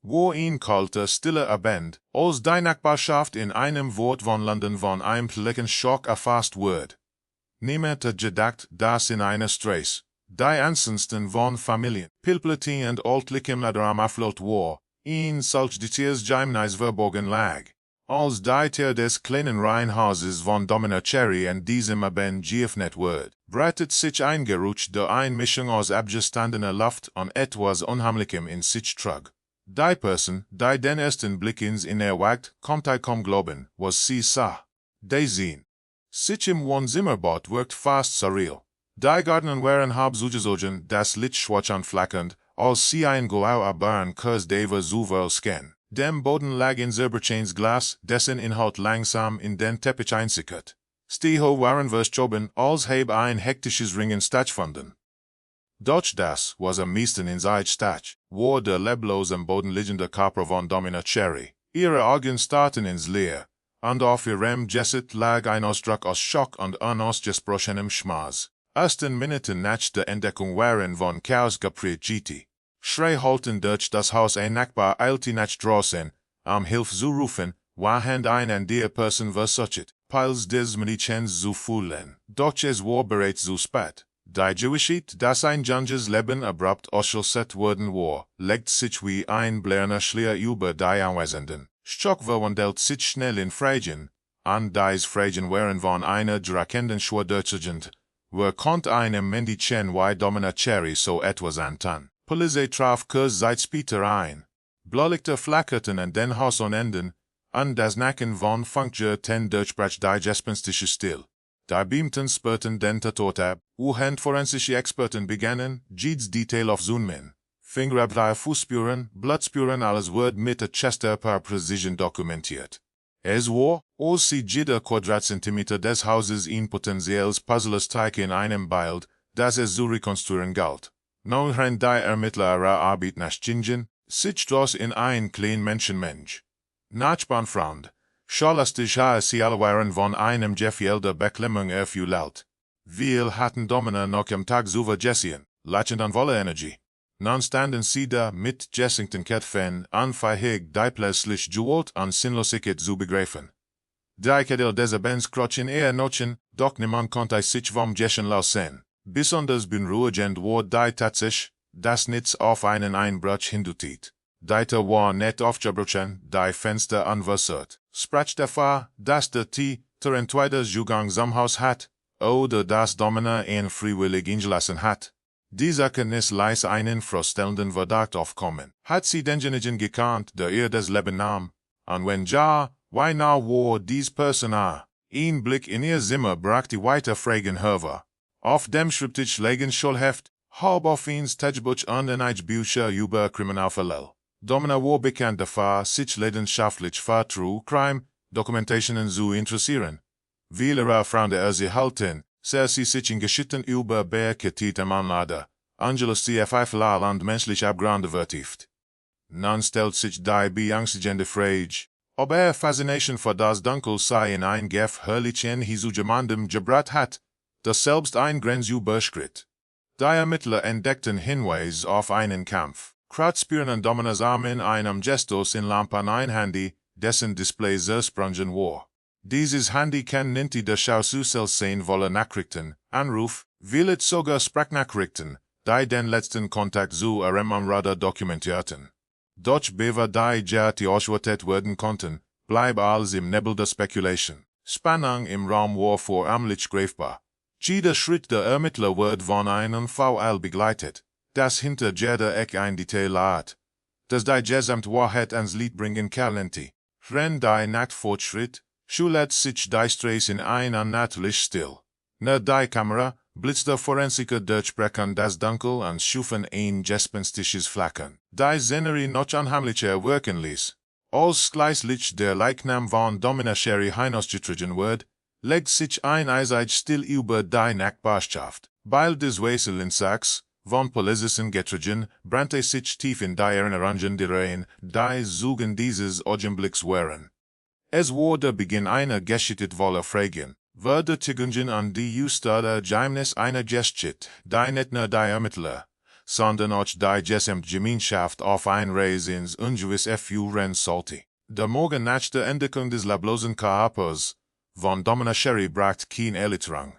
wo ihn kalte Stille erbend, als die Nachbarschaft in einem Wort von London von einem plötzlichen Schock erfasst wird. Niemand hat gedacht, dass in einer Straße, die ansonsten von Familien, Pilpleti und altlichem Drama float war, in solch Details Geheimnis verborgen lag. Als die Tür des kleinen Reihenhauses von Domina Cherry und diesem Abend geöffnet wird, breitet sich ein Geruch der Einmischung aus abgestandener Luft und etwas Unheimlichem in sich trug. Die Person, die den ersten Blick ins Innere wagt, kommt kaum glauben, was sie sah. Die sehen. Sich im Wohnzimmerbad wirkt fast surreal. Die Gardenen waren halb zugezogen, das Licht schwarz und flackernd, als sie ein Glow erbaren Kurs Deva Zuvel scan. Dem Boden lag in Silberchains Glas, dessen Inhalt langsam in den Teppich einsickert. Stiho waren verschoben, als habe ein hektisches Ringen stattgefunden. Doch das, was am meisten in Zeit stach, war der leblos am Boden liegende Körper von Domina Cherry. Ihre Augen starrten ins Leer, und auf ihrem Gesicht lag ein Ausdruck aus Schock und unausgesprochenem Schmerz. Ersten Minuten nach der Entdeckung waren von Chaos geprägt. Schrei halten durch das Haus ein Nachbar eilte nach draußen, Hilfe zu rufen, wahend ein an der Person versucht, Piles des Mädchens zu fühlen. Doch es war bereits zu spät. Die Gewissheit, dass ein junges Leben abrupt ausgesetzt worden war, legt sich wie ein blärender Schleier über die Anwesenden. Schock verwandelt sich schnell in Fragen, und dies Fragen waren von einer erschreckenden Schwere durchgehend. Wer konnte einem Mädchen wie Domina Cherry so etwas antun? Polizei traf kurz Zeit später ein. Blaulichter flackerten an den Hausonenden, und das Nacken von Funkgerten durchbrach die gespenstische Still. Die Beamten spürten den Tatort ab, und forensische Experten begannen, jedes Detail aufzunehmen. Fingerabdrücke, Fußspuren, Blutspuren, alles wird mit der per Precision dokumentiert. Es war, als sie jeder Quadratzentimeter des Hauses in potenzielles Puzzlesteig in einem Bild, das es zu rekonstruieren galt. Nun haben die Ermittler ihre Arbeit nachgingen, sich draus in ein klein Menschenmensch. Nachbarnfreund, schalastig sie alle waren von einem Gefühl der Beklemmung erfüllt. Wir hatten Domina noch am Tag zu vergessen, lachend an voller Energie. Nun standen sie da mit gesenkten Köpfen, unfähig die plötzlich Gewalt und Sinnlosigkeit zu begreifen. Die Kedel des Abends krochen nochen, doch niemand konnte sich vom Geschen lassen. Besonders beunruhigend war die Tatsache, dass nichts auf einen Einbruch hindeutet. Die Tür war nicht aufgebrochen, die Fenster unversehrt. Sprach davon, dass der Täter entweder Zugang zum Haus hat, oder dass Domina ihn freiwillig eingelassen hat. Diese Erkenntnis ließ einen fröstelnden Verdacht aufkommen. Hat sie denjenigen gekannt, der ihr das Leben nahm? Und wenn ja, wie nah war diese Person? Ein Blick in ihr Zimmer brachte weiter Fragen hervor. Auf dem Schreibtisch lagen Schulheft, halb auf ins Tagebuch und ein Bücher über Kriminalfälle. Domina war bekannt dafür, sich leidenschaftlich für True-Crime-Dokumentationen zu interessieren. Viele Freunde sie halten, sehr sie sich in Geschichten über Bekannte Männer, Angelus CFI und menschliche Abgründe vertieft. Nun stellt sich die beängstigende Frage, ob Faszination für das Dunkel sei in ein gefährlichen Hisugemandem gebracht hat, das selbst ein Grenz überschritt. Die Ermittler entdeckten Hinweise auf einen Kampf. Krautspüren an Dominas Arm in einem Gestus in Lampen ein Handy, dessen Display zersprungen war. Dieses Handy kann nicht der Schaususel sehen wolle Nachrichten, Anruf, vielleicht sogar Sprachnachrichten, die den letzten Kontakt zu ihrem Radar dokumentierten. Doch bevor die Gerte ausgewertet werden konnten, blieb alles im Nebel der Speculation. Spannung im Raum war vor allem greifbar. Jeder Schritt der Ermittler wird von einem VL begleitet, das hinter jeder Eck ein Detail hat, das die Gesamtwahrheit ans Licht bringen könnte. Wenn die Nacht fortschritt, schulet sich die Straße in ein unnatürlich still. Nur die Kamera, blitzte Forensiker durchbrechen das Dunkel und schufen ein gespenstisches Flackern, die Szenerie noch unheimlicher wirken ließ. Als gleichzeitig der Leichnam von Domina Cherry hinausgetragen wird, legt sich ein eisig still über die Nachbarschaft. Weil des Wesel in Sachs, von Polizisten getragen, brannte sich tief in die Erinnerungen derer, die Zeugen dieses Augenblicks waren. Es war der Beginn einer Geschichte voller Fragen, wurde Tigungen an die Juster der Geheimnis einer Geschichte, die nicht nur die Ermittler, sondern auch die Gesamtgemeinschaft auf ein Reis ins Ungewisse führen sollte. Der Morgen nach der Entdeckung des leblosen Körpers von Domina Cherry brachte kein Erleichterung.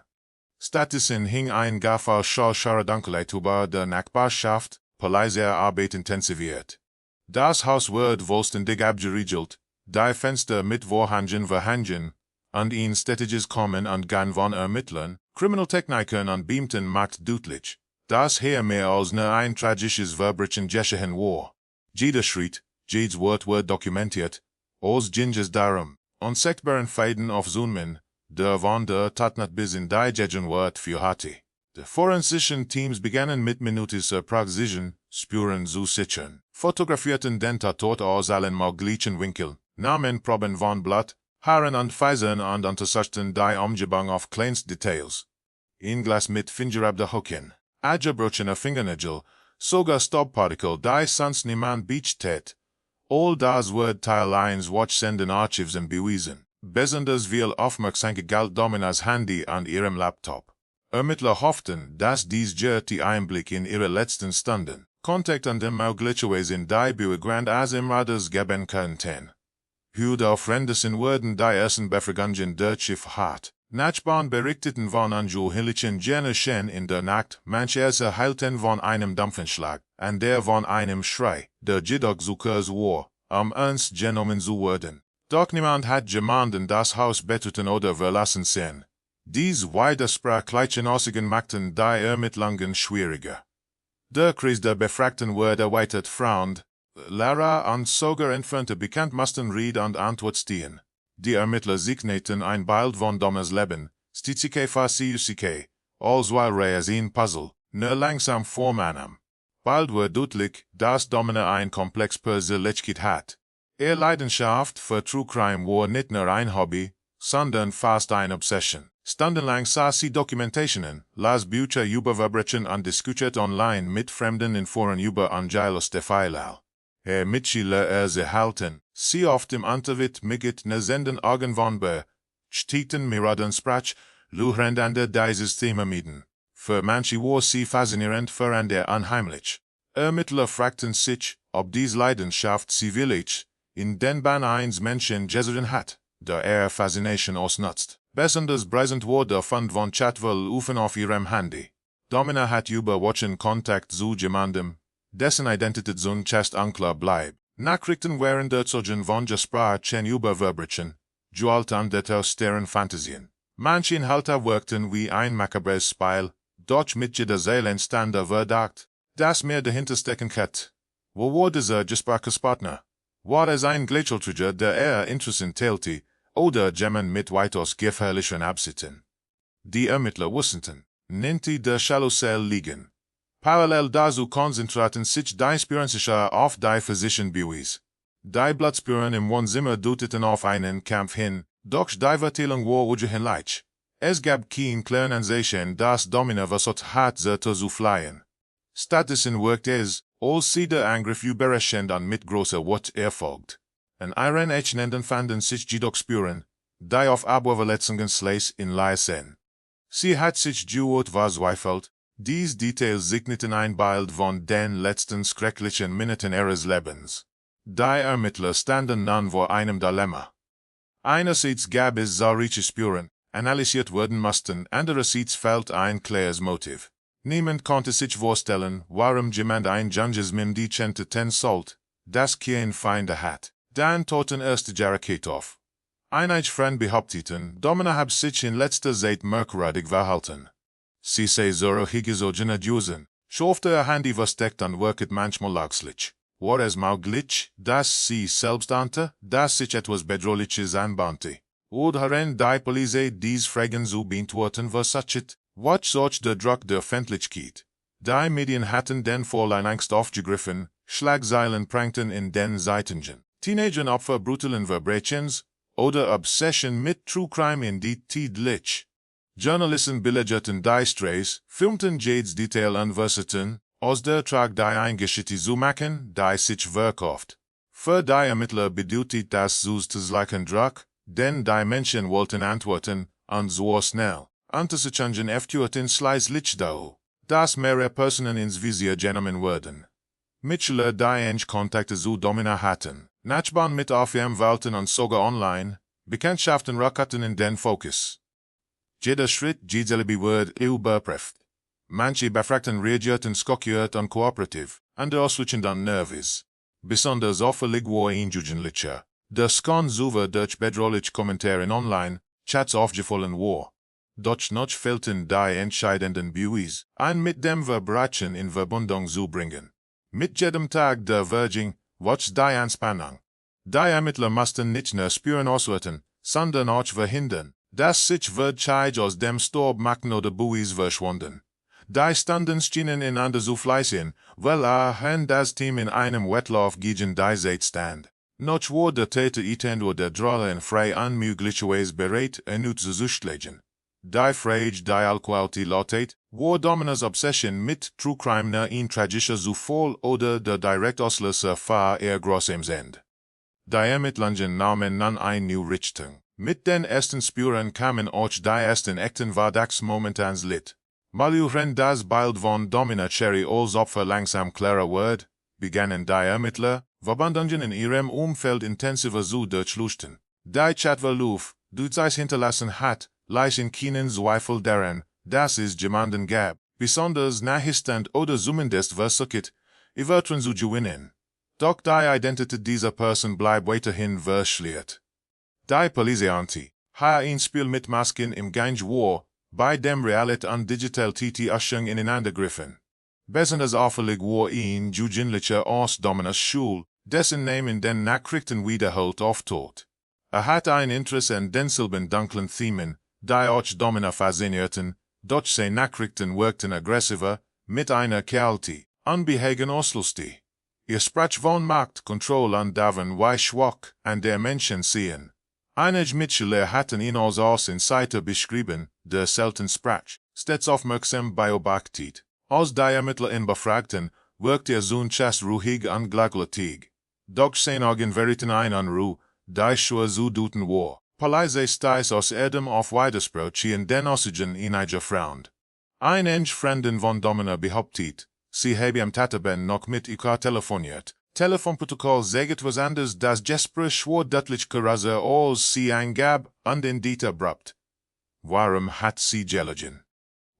Stattdessen hing ein Gefühl schauer Dunkelheit über der Nachbarschaft, Polizeiarbeit intensiviert. Das Haus wurde vollständig abgeriegelt, die Fenster mit Vorhängen verhangen, und ein stetiges Kommen und Gehen von Ermittlern, Kriminaltechnikern und Beamten macht deutlich, dass hier mehr als nur ein tragisches Verbrechen geschehen war. Jeder Schritt, jedes Wort wurde dokumentiert, aus ginges darum, unsichtbaren Fäden auf Zoommen, der von der Tatnacht bis in die Gegenwart für hatte. Die forensischen Teams begannen mit minutischer Präzision, Spuren zu sichern, fotografierten den Tatort aus allen möglichen Winkeln, nahmen Proben von Blut, Haaren und Fasern und untersuchten die Umgebung auf kleinste Details. Ein Glas mit Fingerabdrücken, abgebrochene Fingernägel, sogar Staubpartikel, die sonst niemand beachtet. All das wird Teil 1 Watchsenden Archiven bewiesen. Besonders viel Aufmerksamkeit galt Dominas Handy und ihrem Laptop. Ermittler hofften, dass dies die Einblick in ihre letzten Stunden, Kontakt und möglicherweise in die Beweggrund als Imradas geben könnten. Heute auf Rendersen wurden die ersten Befragungen durchgeführt. Nachbarn berichteten von ungewöhnlichen Geschehen in der Nacht, manche erhielten von einem Dampfenschlag, und der von einem Schrei, der jedoch zu kurz war, ernst genommen zu werden. Doch niemand hat jemanden das Haus betreten oder verlassen sehen. Dies widersprachlichen Aussagen machten die Ermittlungen schwieriger. Der Kreis der Befragten wurde erweitert, Frauen, Lehrer und sogar entfernte Bekannt mussten Rede und Antwort stehen. Die Ermittler signeten ein Bild von Dominas Leben, stitzige Faszination, als wäre es ein Puzzle, nur langsam vornahm. Bald wurde deutlich, dass Domina ein Komplex Persönlichkeit hat. Leidenschaft für True Crime war nicht nur ein Hobby, sondern fast eine Obsession. Stundenlang sah sie Dokumentationen, las Bücher über Verbrechen und diskutierte online mit Fremden in Foren über ungelöste Fälle. Mitschüler sie halten, sie auf dem Unterricht mit nesenden Augen von bestimmten Miraden sprach, luhrend dieses Thema mieden. Für manche war sie faszinierend, für andere unheimlich. Ermittler fragten sich, ob diese Leidenschaft sie wirklich in den Bahn eines Menschen gesetzt hat, der Faszination ausnutzt. Besonders brisant war der Fund von Chatverläufen auf ihrem Handy. Domina hat über Watchen Kontakt zu jemandem, dessen Identität zuerst unklar bleibt. Nachrichten während der Zogen von Gesprächen über Verbrechen, Gewalt und deren Fantasien. Manche Inhalte wirkten wie ein makabres Spiel, doch mit jeder Seele entstand der Verdacht, dass mehr dahinter stecken könnte. Wo war dieser Gesprächspartner? War es ein Gleichaltriger, der Interessen teilte, oder jemand mit weitaus gefährlichen Absichten? Die Ermittler wussten, nicht der Shallow-Cell liegen. Parallel dazu konzentrierten sich die Spurensicher auf die physischen Beweise. Die Blutspuren im Wohnzimmer deuteten auf einen Kampf hin, doch die Verteilung war ungleich. Es gab kein klaren Anzeichen, dass Domina versucht hat, sie zu fliehen. Stattdessen wirkte es, als sie der Angriff überraschend und mit großer Wucht erfolgt. An ihren Echnen fanden sich jedoch Spuren, die auf Abwehrverletzungen in Leisen. Sie hat sich geoutet verzweifelt. Dies Details signeten ein Bild von den letzten schrecklichen Minuten ihres Lebens. Die Ermittler standen nun vor einem Dilemma. Einerseits gab es zahlreiche Spuren, analysiert werden mussten, andererseits fehlt ein klares Motiv. Niemand konnte sich vorstellen, warum jemand ein Junges die ten sollte, das kein Feinde hat. Dann toten erste Jahrzehnte auf. Einige Freunde behaupteten, Domina habe sich in letzter Zeit merkwürdig verhalten. Sie sei so hingezogene Jusen, schaffte Handy versteckt und wirket manchmal lachslich. War es möglich, dass sie selbst ahnte, dass sich etwas Bedrohliches anbahnte? Oder die Polizei dies Fragen zu beantworten versucht? Was sorgt der Druck der Öffentlichkeit? Die Medien hatten den Fall in Angst aufgegriffen, Schlagzeilen prangten in den Zeitungen. Teenager Opfer brutalen Verbrechens, oder Obsession mit True Crime in die tödlich. Journalisten bildeten die Strays, filmten jedes Detail und versuchten, aus der Trag die Eingeschichte zu machen, die sich verkauft. Für die Ermittler bedeutet das zusätzlichen Druck, denn die Menschen wollten antworten, und so schnell. Untersuchungen führten schließlich dazu, dass mehrere Personen ins Visier genommen wurden. Mitchell die eng Kontakte zu Domina hatten, Nachbarn mit aufwärmen wollten und sogar online Bekanntschaften rückten in den Fokus. Jeder Schritt dieselbe wurde überprüft. Manche Befragten reagierten schockiert und kooperativ, andere ausweichend und nervös. Besonders auffällig war ein Jugendlicher, der schon zuver durch bedrohliche Kommentare online Chats aufgefallen war. Doch noch fehlten die entscheidenden Beweise, ein mit dem Verbrechen in Verbindung zu bringen. Mit jedem Tag der Verging wuchs die Anspannung. Die Ermittler mussten nicht nur Spuren auswerten, sondern auch verhindern, dass sich Verdscheid aus dem Staub machen oder Beweise verschwanden. Die standen einander zu fleißigen, weil das Team in einem Wettlauf gegen die Zeit stand. Noch war der Täter oder der Drolle in frei unmöglicherweise bereit, zu zurückzulegen. Die Frage die Alquality lautet, war Dominas Obsession mit True-Crime nur ein tragischer Zufall oder der Direktauslöser für ihr großem Sinn. Die Ermittlungen nahmen dann eine neue Richtung. Mit den ersten Spuren kamen auch die ersten echten Verdachtsmomente ans Licht. Malheureusend das Bild von Domina Cherry als Opfer langsam klarer wurde, begannen die Ermittler, Verbindungen in ihrem Umfeld intensiver zu durchleuchten. Die Chatverlauf, die sie hinterlassen hat, ließen keinen Zweifel daran, dass es jemanden gab, besonders Nachstand oder zumindest versucht, Vertrauen zu gewinnen. Doch die Identität dieser Person bleibt weiterhin verschleiert. Die Polizei hat ein Spiel mit Masken im Gang war, bei dem Realität und Digital Täuschung ineinandergriffen. Besonders auffällig war ein Jugendlicher aus Dominas Schule, dessen Namen den Nachrichten wiederholt auftaucht. Hat ein Interesse an denselben dunklen Themen, die auch Domina faszinierten, doch seine Nachrichten wirkten aggressiver, mit einer Kälte, unbehagen auslustig. Sprach von Macht, Kontrolle und davon wie schwach an der Menschen sehen. Einige Mitschüler hatten ihn als Außenseiter beschrieben, der selten sprach, stets aufmerksam beobachtet. Als die Ermittler ihn befragten, wirkte zuerst ruhig und gleichgültig. Doch seine Augen verrieten eine Unruhe, die schwer zu deuten war. Polizei stieß aus Erdem auf Widerspruch in den Aussagen einiger Frauen. Ein eng Freundin von Domina behauptet, sie habe am Tatabend noch mit ihr telefoniert. Telefonprotokoll sagt was anderes, das Gespräch war deutlich kürzer als sie eingab und in Dieter abrupt. Warum hat sie gelogen?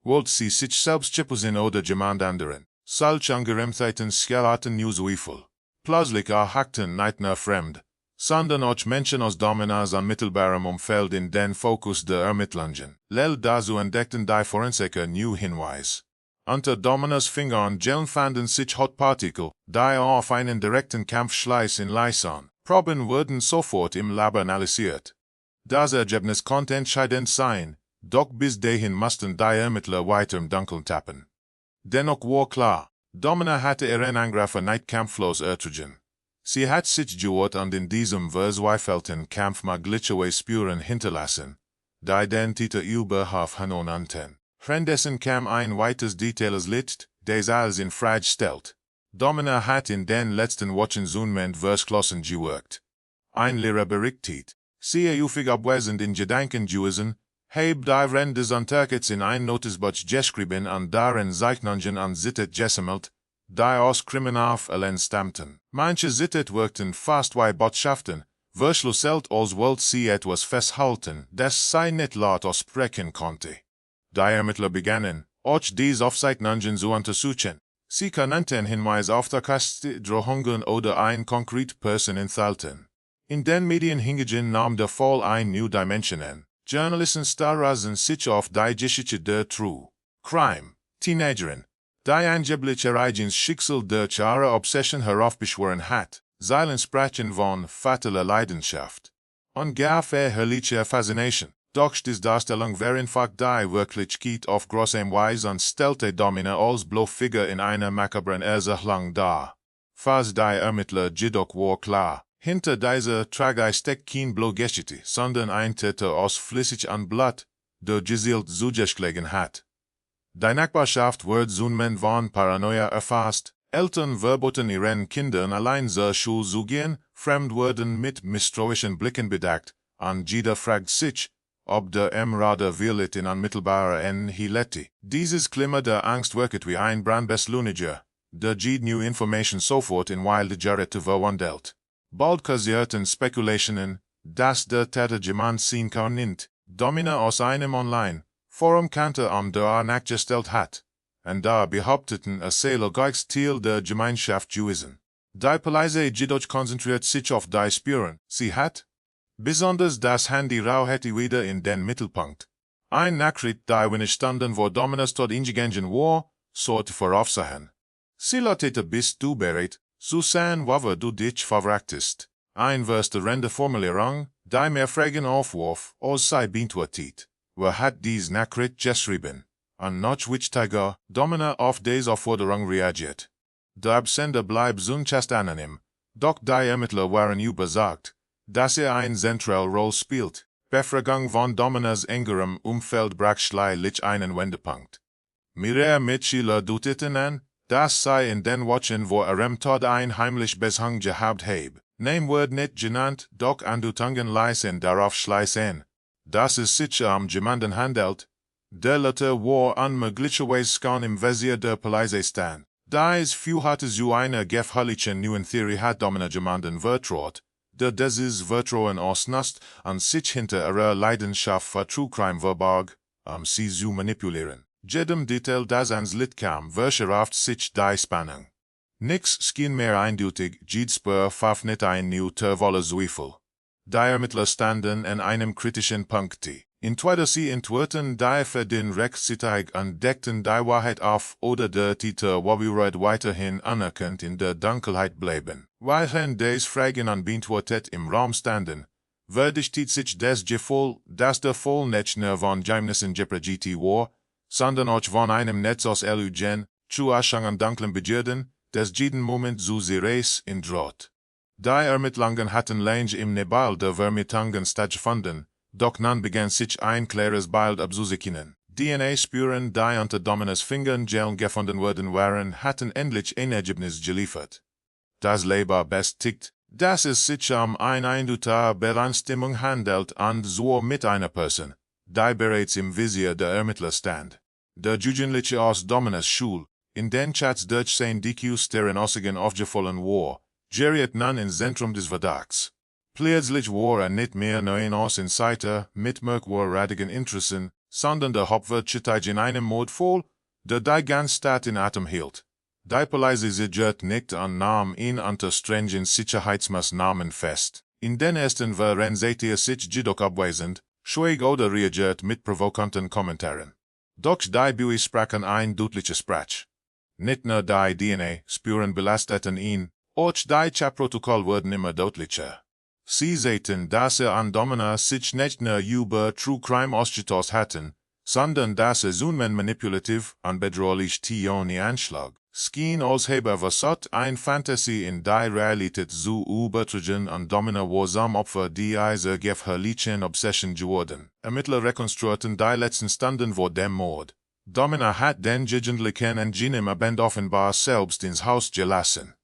Wollte sie sich selbst chippen oder jemand anderen? Solch Ungereimtheiten skalaten nur Zweifel. Plötzlich erhackten nicht nur fremd, sondern auch Menschen aus Dominas unmittelbarem Umfeld in den Fokus der Ermittlungen. Dazu entdeckten die Forensiker new Hinweis. Unter Dominas Fingern fanden sich Hotpartikel, die auf einen direkten Kampf schließen ließen. Proben wurden sofort im Labor analysiert. Das Ergebnis konnte entscheidend sein, doch bis dahin mussten die Ermittler weiter im Dunkeln tappen. Dennoch war klar, Domina hatte ihren Angreifer nicht kampflos ertragen. Sie hat sich geirrt und in diesem verzweifelten Kampf möglicherweise Spuren hinterlassen, die den Täter überhaupt nannten. Währenddessen kam ein weiteres Details Licht, das alles in Frage stellt. Domina hat in den letzten Wochen zunehmend verschlossen gewirkt. Ein Lehrer berichtet, sie häufig abwesend in Gedanken gewesen, habe die während des Unterrichts in ein Notizbuch geschrieben und darin Zeichnungen und Zitate gesammelt, die aus Kriminalfällen stammten. Manche Zitate wirkten fast wie Botschaften, verschlüsselt als wollte sie etwas festhalten, das sie nicht laut aussprechen konnte. Die Ermittler begannen, auch dies Aufzeichnungen zu untersuchen. Sie konnten Hinweise auf verkaste Drohungen oder ein konkrete Person enthalten. In den Medien hingegen nahm der Fall eine neue Dimension an. Journalisten starasen sich auf die Geschichte der True-Crime-Teenagerin, die angeblich ihr eigenes Schicksal durch ihre Obsession heraufbeschworen hat. Sie sprachen von fataler Leidenschaft und gar verherrlicher Faszination. Doch die Darstellung vereinfacht die Wirklichkeit auf großem Weise und stellte Domina als Bloßfigur in einer makabren Erzählung dar. Für die Ermittler jedoch war klar, hinter dieser Tragödie steckt kein Bloßgeschichte, sondern ein Täter aus Flüssig und Blut, der gezielt zugeschlagen hat. Die Nachbarschaft wird zunehmend von Paranoia erfasst, Eltern verboten ihren Kindern allein zur Schule zu gehen, fremd wurden mit misstrauischen Blicken bedacht, und jeder fragt sich, ob der Emrade wird in unmittelbarer Enhileti. Dieses Klima der Angst wirkt wie ein Brandbeschleuniger, der Jede New Information sofort in wilde Jarrette verwandelt. Bald kassierten Spekulationen, dass der Täter jemand sein kann Domina aus einem Online-Forum kannte der nachgestellt hat, und da behaupteten Erzähler gleich Teil der Gemeinschaft gewesen. Die Polizei jedoch konzentriert sich auf die Spuren, sie hat besonders das Handy hätte wieder in den Mittelpunkt. Ein Nachricht die Winnestanden wo Dominas tot ingegangen war, sorte voraufsahen. Sie lautete bist du bereit, zu sein wofür du dich verwrachtest. Ein verste Rendeformulierung, die mehr Fragen aufwarf, als sei beantwortet. Wer hat dies Nachricht geschrieben? Und noch wichtiger, Domina auf diese Aufforderung reagiert. Der Absender bleibt zunächst anonym, doch die Ermittler waren überzeugt, dass eine zentrale Rolle spielt. Befragung von Dominas engerem Umfeld brach schließlich einen Wendepunkt. Mehrere Mitschüler deuteten an, dass sei in den Wochen wo Tod ein heimlich Beshang gehabt habe. Name wird nicht genannt, doch Andeutungen ließen darauf schließen, dass es sich jemanden handelt, der later war unmöglicherweise schon im Visier der Polizei stand. Dies führte zu einer gefährlichen neuen Theorie hat Domina jemanden vertraut, der dieses Vertrauen ausnutzt und sich hinter ihrer Leidenschaft für True Crime verbarg, sie zu manipulieren. Jedem Detail das ans Licht kam, verschärft sich die Spannung. Nix schien mehr eindeutig, jede Spur pfaff nicht ein new tervolle Zweifel. Die Ermittler standen an einem kritischen Punkt. Entweder sie entwirrten die für den rechtzeitig und deckten die Wahrheit auf oder der Täter wird weiterhin anerkannt in der Dunkelheit bleiben. Während des Fragen unbeantwortet im Raum standen, verdichtet sich das Gefühl, dass der Fall nicht nur von Geheimnissen geprägt war, sondern auch von einem Netz aus Lügen, Zuaschang und dunklen Begierden, des jeden Moment zu Series in droht. Die Ermittlungen hatten lange im Nebel der Vermittlungen stattgefunden, doch nun begann sich ein klares Bild abzusichern. DNA-Spuren, die unter Dominas Fingern gefunden worden waren, hatten endlich ein Ergebnis geliefert. Das Labor bestätigt, dass es sich eine eindeutige Übereinstimmung handelt und so mit einer Person, die bereits im Visier der Ermittler stand. Der Jugendliche aus Dominas Schule, in den Chats durch sein DQs deren Aussagen aufgefallen war, geriet nun ins Zentrum des Verdachts. Plötzlich war nicht mehr nur ein Außenseiter mit merkwürdigen Interessen, sondern der Hauptvertreter in einem Mordfall, der die ganze Stadt in Atem hielt. Die Polizei sichert nicht und nahm ihn unter strengen Sicherheitsmaßnahmen fest. In den ersten waren sie sich jedoch abwesend, schweig oder reagiert mit provokanten Kommentaren. Doch die Beweise sprachen ein deutliches Sprach. Nicht nur die DNA-Spuren belasteten ihn, auch die Chatprotokoll wurden immer deutlicher. Sie sehten, dass an Domina sich nicht nur über True Crime ausgetauscht hatten, sondern dass zunehmend manipulativ und bedrohlich Tioni anschlag. Schien als habe versucht, ein Fantasie in die Realität zu übertragen und Domina war zum Opfer dieser gefährlichen Obsession geworden. Ermittler rekonstruierten die letzten Stunden vor dem Mord. Domina hat den Jugendlichen und jenem Abend offenbar selbst ins Haus gelassen.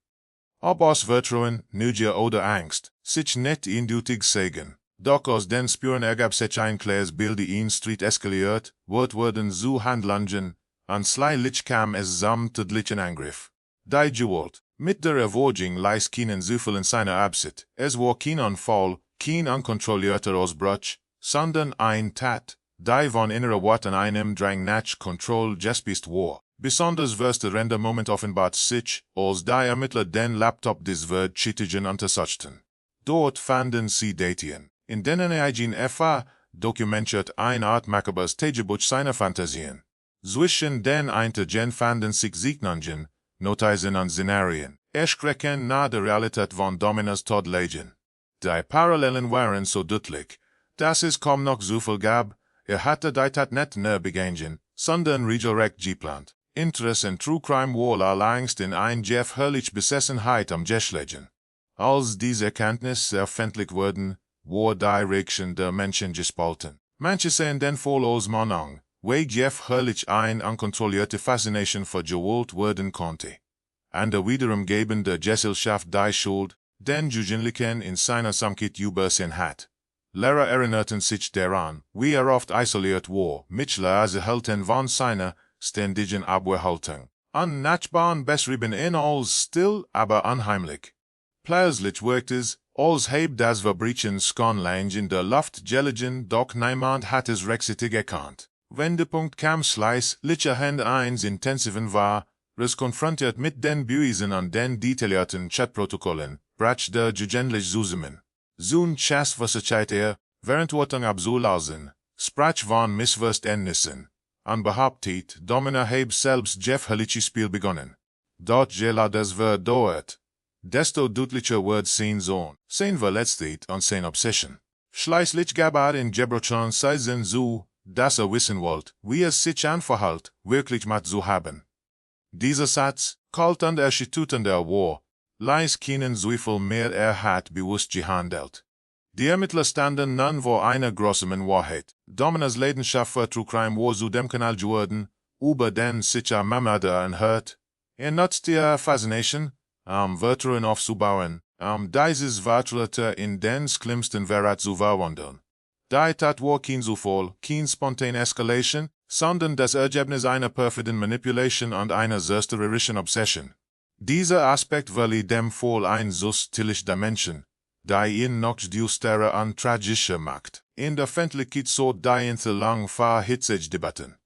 Ob aus Vertrauen, Neugier oder Angst, sich nicht eindeutig sagen. Doch aus den Spuren ergab sich ein klares Bild in Street eskaliert, wurden zu Handlungen, und schließlich kam es zum tödlichen Angriff. Die Gewalt, mit der Erwürgung ließ keinen Zweifel in seiner Absicht. Es war kein Unfall, kein unkontrollierter Ausbruch, sondern ein Tat, die von innerer Wut an einem Drang nach Kontrolle gespießt war. Besonders verstörender Moment offenbart sich, als die Ermittler den Laptop des Verdächtigen untersuchten. Dort fanden sie Daten, in denen eigen dokumentiert eine Art makabres Tagebuch seiner Fantasien. Zwischen den Einzelnen fanden sich Signungen, Notizen und Szenarien, erschreckend nahe der Realität von Dominas Tod liegen. Die Parallelen waren so deutlich, dass es kaum noch Zufall gab, hatte die Tat nicht nur begangen, sondern regelrecht geplant. Interesse in True Crime war allerdings in ein gefährliche Besessenheit am Geschlecht. Als diese Erkenntnisse öffentlich wurden, war die Reaktion der Menschen gespalten. Manche sehen den Fall als Mahnung, weil gefährlich eine unkontrollierte Faszination für Gewalt werden konnte. Andere wiederum geben der Gesellschaft die Schuld, den Jugendlichen in seiner Samkeit übersehen hat. Lehrer erinnern sich daran, wie oft isoliert war, mittelerde von seiner ständigen Abwehrhaltung. Unnachbarn beschrieben ihn als still, aber unheimlich. Plötzlich wirkt es, als heb das Verbrechen skonlang in der Luft gelegen, doch niemand hat es rechtzeitig erkannt. Wendepunkt kam schließlich eins intensiven war, es konfrontiert mit den Beweisen an den detaillierten Chatprotokollen, brach der Jugendliche zusammen. Zo'n Chasverscheid Verantwortung abzulassen, sprach von Missverständnissen. An behauptet, Domina heb selbst Jeff Spiel begonnen. Dort gela das dauert. Desto deutlicher wird sein Verletztheit und sein Obsession. Schließlich gab in Gebrochen Seisen zu, dass wissen wollt, wie es sich anverhält, wirklich macht zu haben. Dieser Satz, kalt und erschütternder war, ließ keinen Zweifel mehr hat bewusst gehandelt. Die Ermittler standen nun vor einer großen Wahrheit. Dominas Leidenschaft für True Crime war zu dem Kanal geworden, über den sich Mörder anhört. Nutzte ihre Faszination, Wörterin aufzubauen, dieses Wörterleiter in den schlimmsten Verrat zu verwandeln. Die Tat war kein Zufall, kein spontane Escalation, sondern das Ergebnis einer perfiden Manipulation und einer zerstörerischen Obsession. Dieser Aspekt verlieh dem Fall ein so stylisch Dimension, die ihn noch düsterer und tragischer macht. In der Öffentlichkeit so die lang verhitzige Debatten.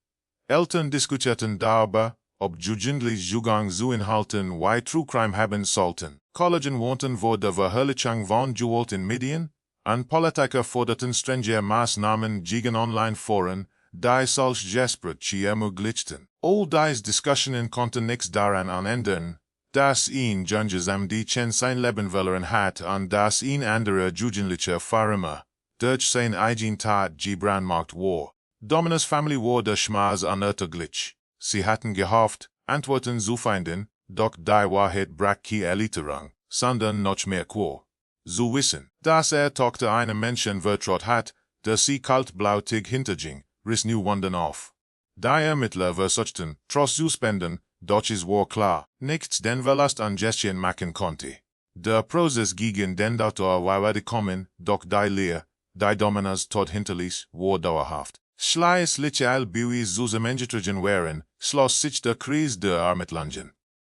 Eltern diskutierten darüber, ob jugendliche Zugang zu Inhalten wie True Crime haben sollten. Kollegen wohnten vor der Verherrlichung von Gewalt in Medien, und Politiker forderten strenge Maßnahmen gegen Online-Foren, die solch Gespräche ermöglichten. All diese Diskussionen konnten nichts daran ändern, dass ihn Junges die sein Leben verloren hat und dass ihn andere Jugendliche für immer durch sein eigen Tat gebrandmarkt war. Dominas Familie war der Schmerz unerträglich. Sie hatten gehofft, Antworten zu finden, doch die Wahrheit brach keine Erleichterung, sondern noch mehr Qual. Zu wissen, dass Tochter einem Menschen vertraut hat, der sie kaltblautig hinterging, riss nu Wunden auf. Die Ermittler versuchten, trotz Suspenden, doch es war klar, nichts den Verlust an Gestien machen konnte. Der Prozess gegen den Autor war gekommen, doch die Lehre, die Dominas Tod hinterließ, war dauerhaft. Schließlich all Beweis zusammengetragen waren, schloss sich der Kreis der Ermittlungen.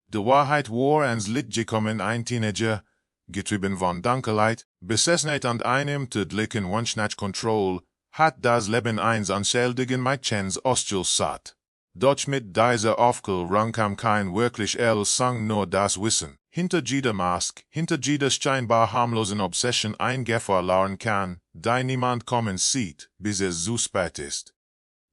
Die Wahrheit war ans Licht gekommen, ein Teenager, getrieben von Dunkelheit, Besessenheit und einem tödlichen Wunsch nach Kontrolle, hat das Leben eines unschuldigen Mädchens ausgelöscht. Doch mit dieser Aufklärung kam kein wirklich Sang, nur das Wissen. Hinter jeder Mask, hinter jeder scheinbar harmlosen Obsession ein Gefahr lauern kann, die niemand kommen sieht, bis es zu spät ist.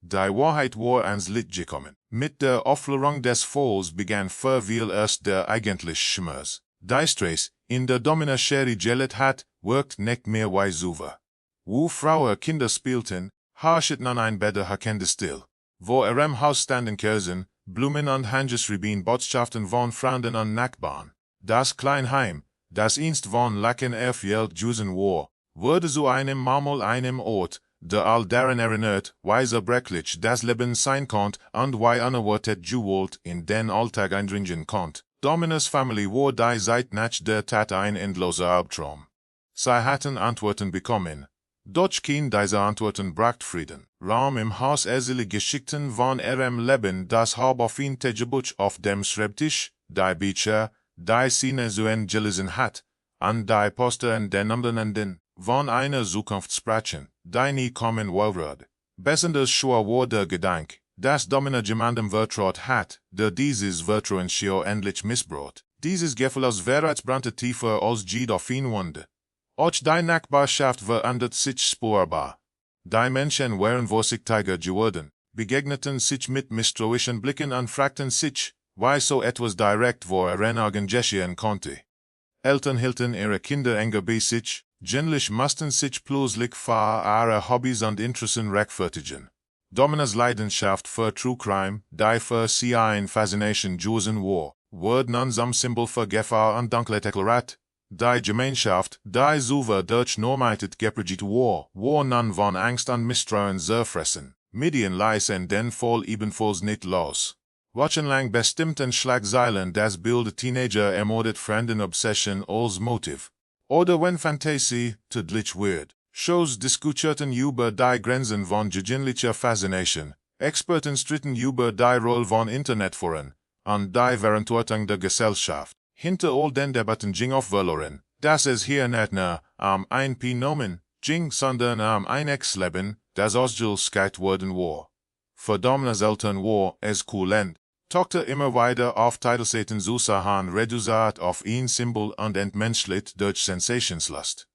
Die Wahrheit war ans Licht gekommen. Mit der Aufklärung des Falls begann für viel erst der eigentliche Schmerz. Die Stress, in der Domina Cherry gelitten hat, wirkt nicht mehr wie zuvor. Wo Frauen Kinder spielten, herrschten an ein Bett herkende still. Wo Haus standen Kerzen, Blumen und handgeschrieben Botschaften von Freunden und Nachbarn. Das Kleinheim, das einst von Lachen erfüllt Jusen war, wurde zu einem einem Ort, der all daran erinnert, wie zerbrechlich das Leben sein konnte und wie unerwartet Gewalt in den Alltag eindringen konnte. Dominas Familie war die seit nach der Tat ein endloser Albtraum. Sie hatten Antworten bekommen. Doch kein dieser Antworten bracht Frieden. Raum im Haus erzählte Geschichten von ihrem Leben, das Hauptaufenthaltsbuch auf dem Schreibtisch, die Bücher, die Szene zu gelesen hat, und die Poster in den Umbenenden, von einer Zukunft sprachen, die nie kommen wollte. Besonders schwer war der Gedanke, dass Domina jemandem vertraut hat, der dieses Vertrauen endlich missbraucht. Dieses Gefühl aus Verrats brannte tiefer als jede auf ihn Wunde. Auch die Nachbarschaft verändert sich spürbar. Die Menschen waren vorsichtiger geworden, begegneten sich mit misstrauischen Blicken und fragten sich, wie so etwas direkt vor ihren Augen geschehen konnte. Eltern hielten ihre Kinder enger bei sich, Jugendliche mussten sich plötzlich für ihre Hobbys und Interessen rechtfertigen. Dominas Leidenschaft für True Crime, die für sie eine Faszination gewesen war, wurde nun zum Symbol für Gefahr und Dunkelheit deklariert. Die Gemeinschaft, die zuvor durch Normalität geprägt war, nun von Angst und Misstrauen zerfressen. Medien ließen den Fall ebenfalls nicht los. Wochenlang bestimmten Schlagzeilen das Bild Teenager ermordet Fremden Obsession als Motiv. Oder wenn Fantasie tödlich wird, Shows diskutierten über die Grenzen von jugendlicher Faszination, Experten stritten über die Rolle von Internetforen, und die Verantwortung der Gesellschaft. Hinter all den Debatten ging auf verloren, dass es hier nicht nur ein Phänomen ging, sondern ein Ex-Leben, das ausgelöst worden war. Verdammt selten war es kulent, tauchte immer wieder auf Titelseiten zu sehen, reduziert auf ein Symbol und entmenschlicht durch Sensationslust.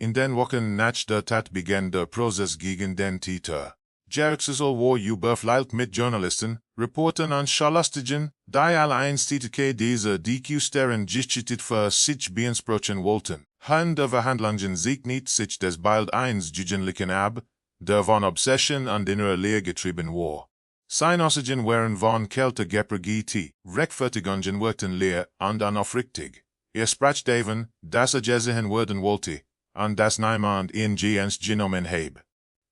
In den Wochen nach der Tat begann der Prozess gegen den Täter. Gerichtsel war überfüllt mit Journalisten, Reportern und Journalistinnen, die alle einstimmig diese DQ-Stern Geschichte für sich beanspruchen wollten. Der Verhandlungen sich nicht sich des bald eines Jugendlichen ab, der von Obsession und innerer Leer getrieben war. Seine Aussagen waren von Kälte geprägt, Rechtfertigungen wirkten leer und unaufrichtig. Sprach davon, dass gesehen werden wollte, und dass niemand ihn ernst genommen habe.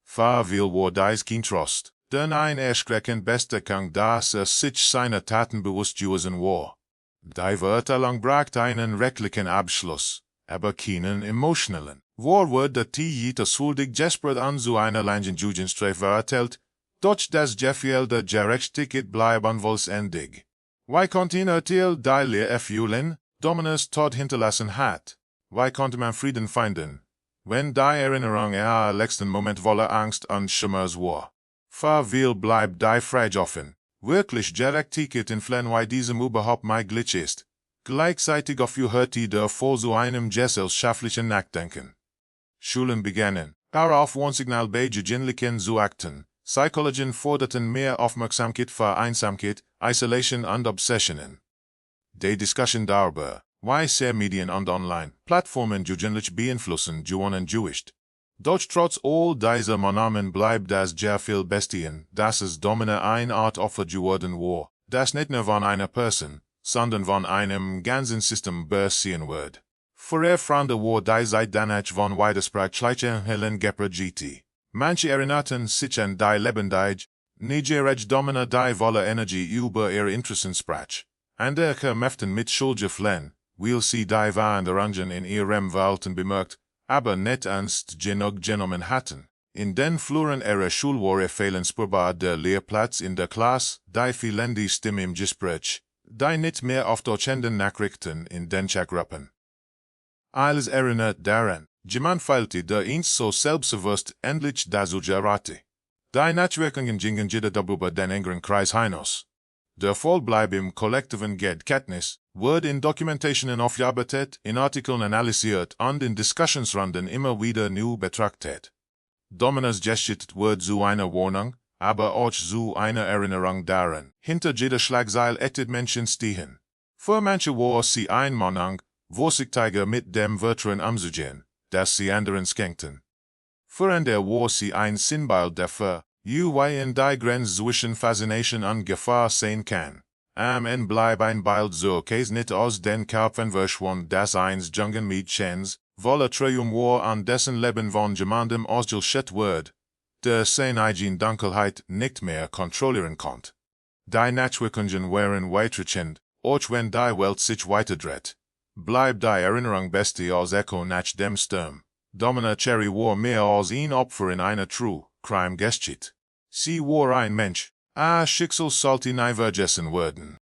Viel war dies kein Trost, denn ein erschreckend Bestätigung, dass sich seiner Taten bewusst gewesen war. Die Verurteilung brachte einen rechtlichen Abschluss, aber keinen emotionalen. Wurde der Täter schuldig gesprochen an zu einer langen Jugendstrafe verurteilt, durch das Gefühl der Gerechtigkeit bleiben vollständig. Wie konnte ein Urteil die Leer erfüllen, Dominus Tod hinterlassen hat? Wie konnte man Frieden finden, wenn die Erinnerung letzten Moment voller Angst und Schmerz war? Viel bleibt die Frage offen. Wirklich Gerechtigkeit in Flen, wie diesem überhaupt möglich ist. Gleichzeitig führte der Fall zu einem gesellschaftlichen Nachdenken. Schulen begannen, darauf Warnsignal bei Jugendlichen zu achten. Psychologen forderten mehr Aufmerksamkeit für Einsamkeit, Isolation und Obsessionen. Die Diskussion darüber, wie Medien und Online-Plattformen jugendlich beeinflussen, gewandt. Doch trotz all dieser Maßnahmen bleibt das Gefühl bestehen, dass es Domina eine Art Opfer geworden war, das nicht nur von einer Person, sondern von einem ganzen System besehen wird. Für Freunde war die Zeit danach von widersprüchlichen Hellen geprägt. Manche erinnerten sich an die lebendige, niedrige Domina die voller Energie über ihre Interessen sprach. Andere möchten mit Schuld fliehen, weil sie die Veränderungen in ihrem Verhalten bemerkt, aber nicht ernst genug genommen hatten. In den Fluren ihrer Schule war fehlen spürbar der Lehrplatz in der Klasse, die fehlende Stimme im Gespräch, die nicht mehr auftauchenden Nachrichten in den Chatgruppen. Alles erinnert daran, jemand fehlte, der uns so selbstbewusst endlich dazu gerate. Die Nachwirkungen gingen jeder darüber den engeren Kreis hinaus. Der Fall bleibt im kollektiven Gedächtnis, wird in Dokumentationen aufgearbeitet, in Artikeln analysiert und in Diskussionsrunden immer wieder neu betrachtet. Dominas Geschichte wird zu einer Warnung, aber auch zu einer Erinnerung daran. Hinter jeder Schlagzeile Menschen stehen. Für manche war sie ein Mahnung, vorsichtiger mit dem Wörtern umzugehen, das sie anderen schenkten. Für andere war sie ein Sinnbild dafür, wie in die Grenze zwischen Faszination und Gefahr sehen kann. Am Ende bleibt ein Bild so nicht aus den Köpfen verschwunden, das eins Jungen Mädchens, voller Triumph war und dessen Leben von jemandem ausgelöscht wird, der seine eigene Dunkelheit nicht mehr kontrollieren konnte. Die Nachwirkungen waren weitreichend, auch wenn die Welt sich weiterdreht. Bleibt die Erinnerung beste als Echo nach dem Sturm. Domina Cherry war mehr als ein Opfer in einer True-Crime-Geschichte. Sie war ein Mensch, Schicksal sollte nie vergessen werden.